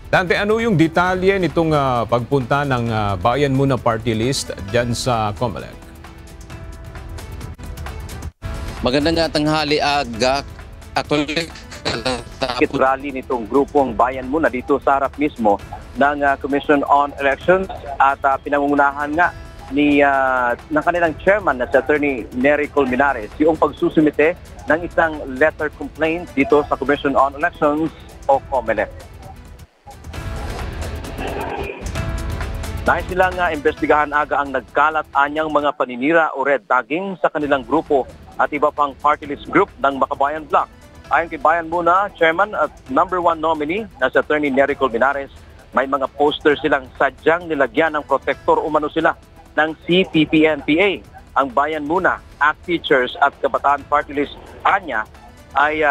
Dante, ano yung detalye nitong pagpunta ng Bayan Muna Party List dyan sa COMELEC? Magandang tanghali, Aga. Actually, Rally nitong grupong Bayan Muna dito sa harap mismo ng Commission on Elections at pinangungunahan nga ng kanilang chairman na si Attorney Nery Colmenares yung pagsusumite ng isang letter complaint dito sa Commission on Elections o COMELEC. Nais nilang investigahan aga ang nagkalat anyang mga paninira o red tagging sa kanilang grupo at iba pang party list group ng Makabayan Bloc. Ayon kay Bayan Muna, Chairman at number 1 nominee na si Attorney Nery Colmenares, may mga poster silang sadyang nilagyan ng protector umano sila ng CPP-NPA. Ang Bayan Muna, ACT Teachers at Kabataan Party List anya ay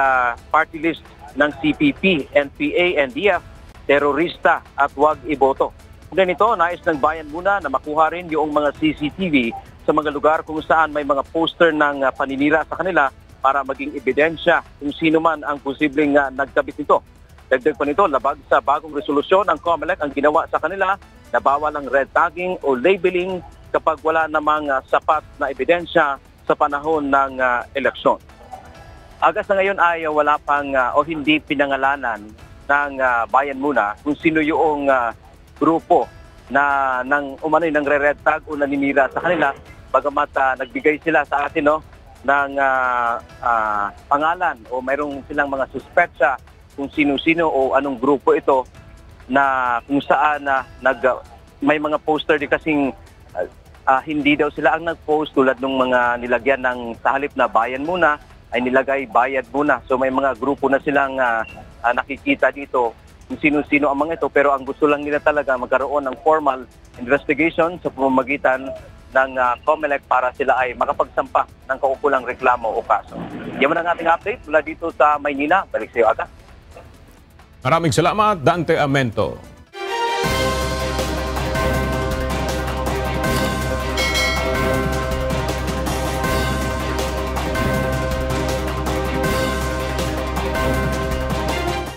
party list ng CPP, NPA, NDF, terorista at huwag iboto. Ganito, nais ng Bayan Muna na makuha rin yung mga CCTV sa mga lugar kung saan may mga poster ng paninira sa kanila para maging ebidensya kung sino man ang posibleng nagkabit nito. Dagdag pa nito, labag sa bagong resolusyon ng COMELEC ang ginawa sa kanila na bawal ang red tagging o labeling kapag wala namang sapat na ebidensya sa panahon ng eleksyon. Aga sa ngayon ay wala pang o hindi pinangalanan ng Bayan Muna kung sino yung grupo na umano'y ng red tag o naninira sa kanila, bagamat nagbigay sila sa atin ng pangalan o mayroong silang mga suspetsa kung sino-sino o anong grupo ito na kung saan may mga poster di kasing hindi daw sila ang nag-post tulad ng mga nilagyan ng sa halip na Bayan Muna ay nilagay Bayad Muna. So may mga grupo na silang nakikita dito kung sino-sino ang mga ito, pero ang gusto lang nila talaga magkaroon ng formal investigation sa pamamagitan ng COMELEC para sila ay makapagsampa ng kaukulang reklamo o kaso. Yan ang ating update mula dito sa Maynila. Balik sa iyo, Aga. Maraming salamat, Dante Amento.